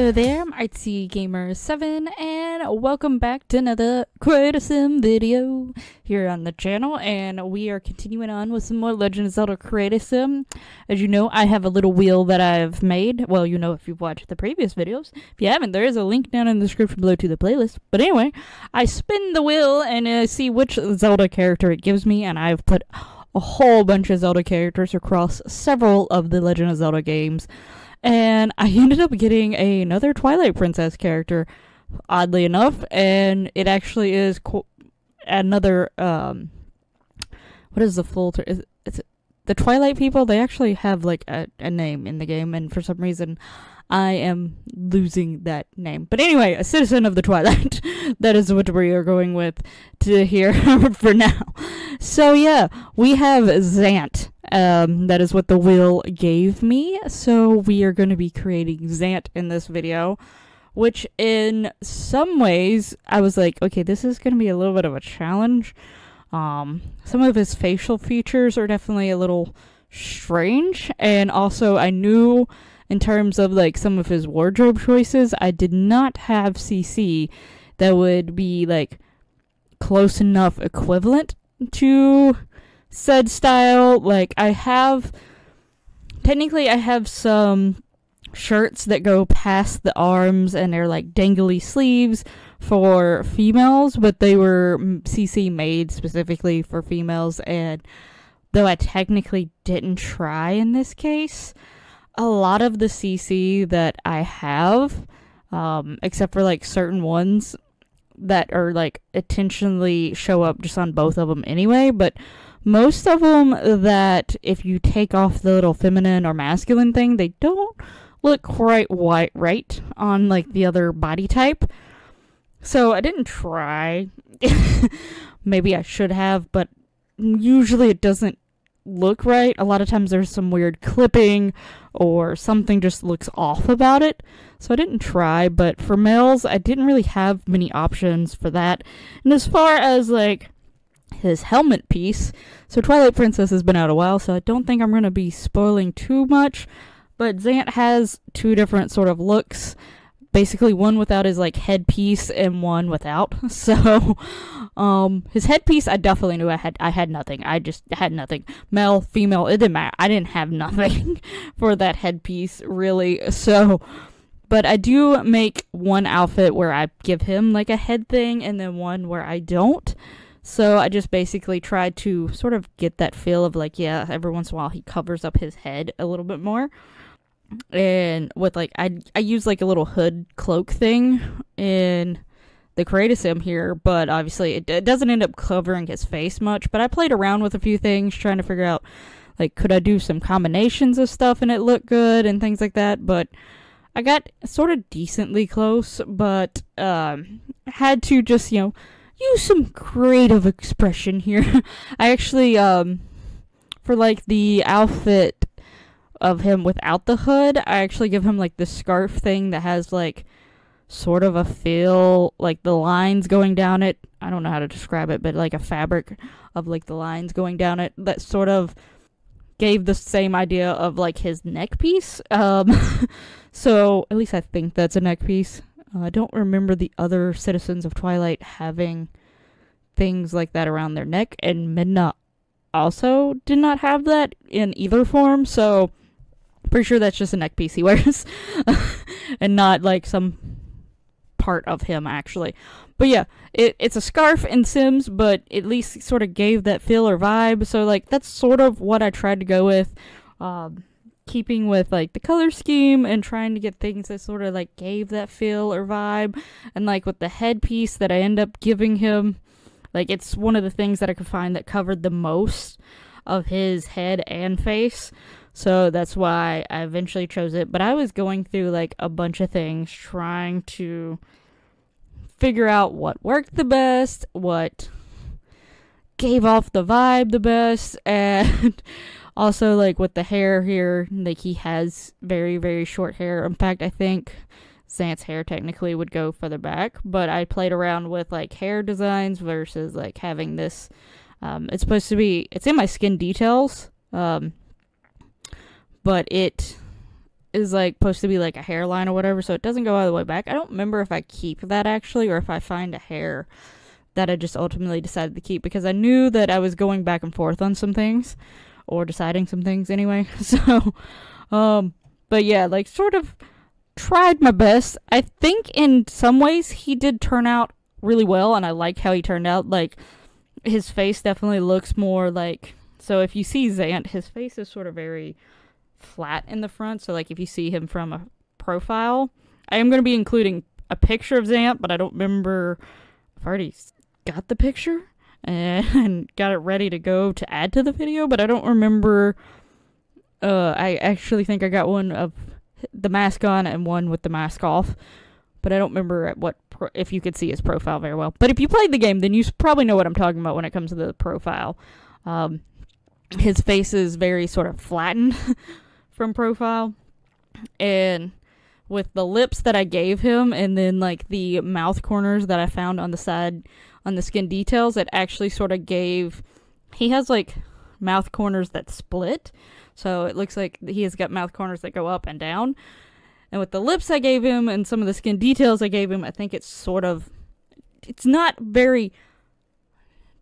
Hello there, I'm Artsy Gamer 7 and welcome back to another Create-A-Sim video here on the channel, and we are continuing on with some more Legend of Zelda Create-A-Sim. As you know, I have a little wheel that I've made. Well, you know if you've watched the previous videos. If you haven't, there is a link down in the description below to the playlist. But anyway, I spin the wheel and see which Zelda character it gives me, and I've put a whole bunch of Zelda characters across several of the Legend of Zelda games. And I ended up getting another Twilight Princess character, oddly enough, and it actually is another, what is the full term? It's the Twilight people, they actually have, like, a name in the game, and for some reason, I am losing that name. But anyway, a citizen of the Twilight, that is what we are going with to here for now. So yeah, we have Zant. That is what the wheel gave me, so we are going to be creating Zant in this video, which in some ways, I was like, okay, this is going to be a little bit of a challenge. Some of his facial features are definitely a little strange, and also I knew in terms of like some of his wardrobe choices, I did not have CC that would be like close enough equivalent to said style. Like I have some shirts that go past the arms and they're like dangly sleeves for females, but they were CC made specifically for females, and though I technically didn't try in this case, a lot of the CC that I have, except for like certain ones that are like intentionally show up just on both of them anyway, but most of them that if you take off the little feminine or masculine thing, they don't look quite right on like the other body type. So I didn't try. Maybe I should have, but usually it doesn't look right. A lot of times there's some weird clipping or something just looks off about it. So I didn't try, but for males, I didn't really have many options for that. And as far as like his helmet piece, so Twilight Princess has been out a while, so I don't think I'm going to be spoiling too much, but Zant has two different sort of looks. Basically one without his like headpiece and one without. So his headpiece, I definitely knew I had nothing. I just had nothing. Male, female, it didn't matter. I didn't have nothing for that headpiece really. So but I do make one outfit where I give him like a head thing and then one where I don't. So I just basically tried to sort of get that feel of like, yeah, every once in a while he covers up his head a little bit more. And with like, I use like a little hood cloak thing in the Create-A-Sim here, but obviously it doesn't end up covering his face much. But I played around with a few things trying to figure out, like, could I do some combinations of stuff and it looked good and things like that. But I got sort of decently close, but had to just, you know, use some creative expression here. I actually, for like the outfit of him without the hood, I actually give him like this scarf thing that has like sort of a feel, like the lines going down it. I don't know how to describe it, but like a fabric of like the lines going down it that sort of gave the same idea of like his neck piece. So at least I think that's a neck piece. I don't remember the other citizens of Twilight having things like that around their neck, and Midna also did not have that in either form, so pretty sure that's just a neck piece he wears and not like some part of him actually. But yeah, it's a scarf in Sims, but at least sort of gave that feel or vibe, so like that's sort of what I tried to go with, keeping with like the color scheme and trying to get things that sort of like gave that feel or vibe. And like with the headpiece that I end up giving him, like it's one of the things that I could find that covered the most of his head and face, so that's why I eventually chose it. But I was going through like a bunch of things trying to figure out what worked the best, what gave off the vibe the best, and also like with the hair here, like he has very, very short hair. In fact, I think Zant's hair technically would go further back, but I played around with like hair designs versus like having this, it's supposed to be, it's in my skin details, but it is like supposed to be like a hairline or whatever, so it doesn't go all the way back. I don't remember if I keep that actually, or if I find a hair that I just ultimately decided to keep, because I knew that I was going back and forth on some things, or deciding some things anyway. So, but yeah, like sort of tried my best. I think in some ways he did turn out really well, and I like how he turned out. Like, his face definitely looks more like, so if you see Zant, his face is sort of very flat in the front, so like if you see him from a profile, I am going to be including a picture of Zant, but I don't remember, I've already got the picture and got it ready to go to add to the video, but I don't remember, I actually think I got one of the mask on and one with the mask off, but I don't remember at what if you could see his profile very well. But if you played the game, then you probably know what I'm talking about when it comes to the profile. His face is very sort of flattened from profile, and with the lips that I gave him, and then like the mouth corners that I found on the side on the skin details, it actually sort of gave, he has like mouth corners that split, so it looks like he has got mouth corners that go up and down. And with the lips I gave him and some of the skin details I gave him, I think it's sort of, it's not very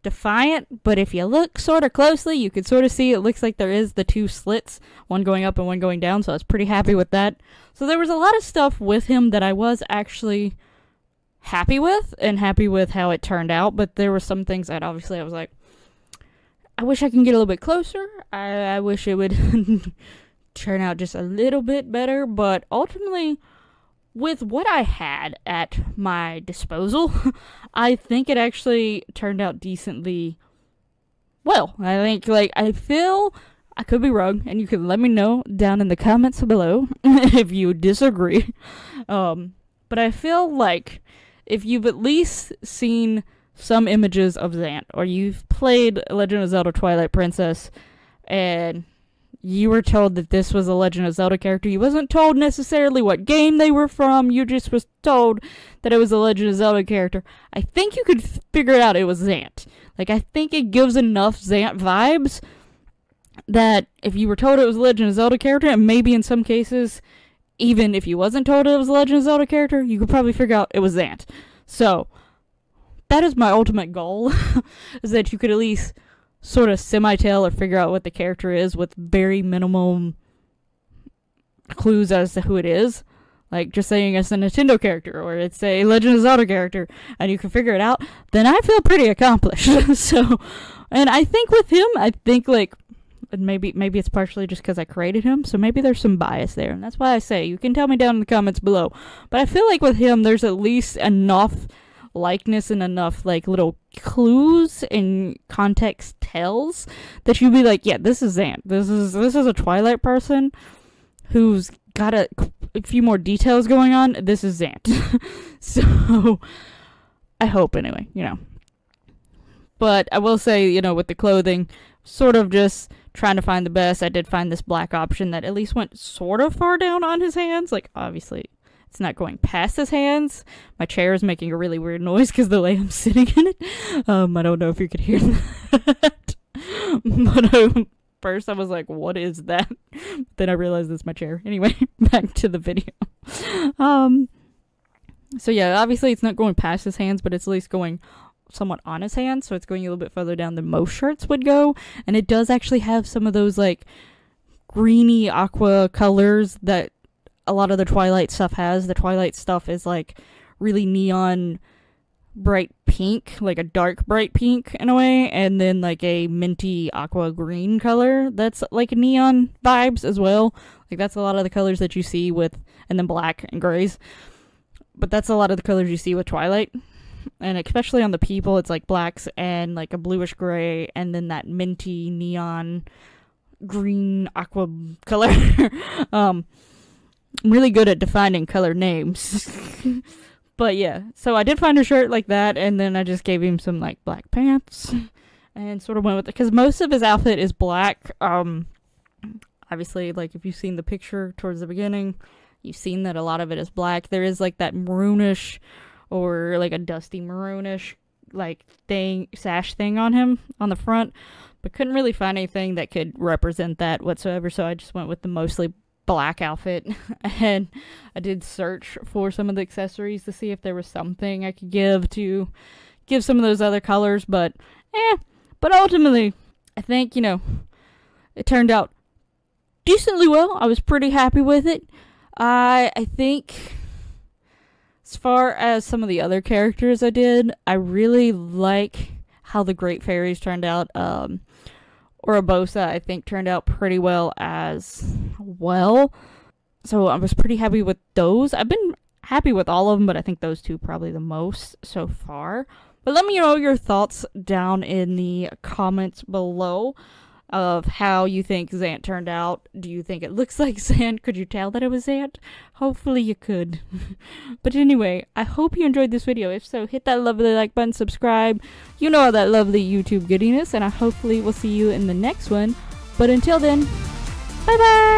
defiant, but if you look sort of closely, you can sort of see it looks like there is the two slits, one going up and one going down, so I was pretty happy with that. So there was a lot of stuff with him that I was actually happy with, and happy with how it turned out, but there were some things that obviously I was like, I wish I can get a little bit closer, I wish it would turn out just a little bit better, but ultimately, with what I had at my disposal, I think it actually turned out decently well. I think, like, I feel, I could be wrong, and you can let me know down in the comments below if you disagree. But I feel like if you've at least seen some images of Zant, or you've played Legend of Zelda Twilight Princess, and you were told that this was a Legend of Zelda character. You wasn't told necessarily what game they were from. You just was told that it was a Legend of Zelda character. I think you could figure it out it was Zant. Like, I think it gives enough Zant vibes that if you were told it was a Legend of Zelda character, and maybe in some cases, even if you wasn't told it was a Legend of Zelda character, you could probably figure out it was Zant. So, that is my ultimate goal, is that you could at least sort of semi-tell or figure out what the character is with very minimum clues as to who it is. Like, just saying it's a Nintendo character, or it's a Legend of Zelda character, and you can figure it out, then I feel pretty accomplished. So, and I think with him, I think, like, maybe it's partially just because I created him, so maybe there's some bias there, and that's why I say, you can tell me down in the comments below. But I feel like with him, there's at least enough likeness and enough like little clues and context tells that you'd be like, yeah, this is Zant. This is a Twilight person who's got a few more details going on. This is Zant. So I hope anyway, you know. But I will say, you know, with the clothing, sort of just trying to find the best. I did find this black option that at least went sort of far down on his hands. Like, obviously it's not going past his hands. My chair is making a really weird noise because the way I'm sitting in it. I don't know if you could hear that. But first I was like, what is that? Then I realized it's my chair. Anyway, back to the video. So yeah, obviously it's not going past his hands, but it's at least going somewhat on his hands. So it's going a little bit further down than most shirts would go. And it does actually have some of those like greeny aqua colors that a lot of the Twilight stuff has. The Twilight stuff is like really neon bright pink, like a dark bright pink in a way, and then like a minty aqua green color that's like neon vibes as well. Like that's a lot of the colors that you see with, and then black and grays. But that's a lot of the colors you see with Twilight. And especially on the people, it's like blacks and like a bluish gray, and then that minty neon green aqua color. I'm really good at defining color names. But yeah, so I did find a shirt like that, and then I just gave him some like black pants and sort of went with it, because most of his outfit is black. Obviously, like if you've seen the picture towards the beginning, you've seen that a lot of it is black. There is like that maroonish or like a dusty maroonish like thing, sash thing on him on the front, but couldn't really find anything that could represent that whatsoever, so I just went with the mostly black outfit, and I did search for some of the accessories to see if there was something I could give some of those other colors, but ultimately, I think, it turned out decently well. I was pretty happy with it. I think, as far as some of the other characters I did, I really like how the Great Fairies turned out. Urabosa, I think, turned out pretty well as well. So I was pretty happy with those. I've been happy with all of them, but I think those two probably the most so far. But let me know your thoughts down in the comments below of how you think Zant turned out. Do you think it looks like Zant? Could you tell that it was Zant? Hopefully you could. But anyway, I hope you enjoyed this video. If so, hit that lovely like button, subscribe. You know all that lovely YouTube goodiness, and I hopefully will see you in the next one. But until then, bye bye!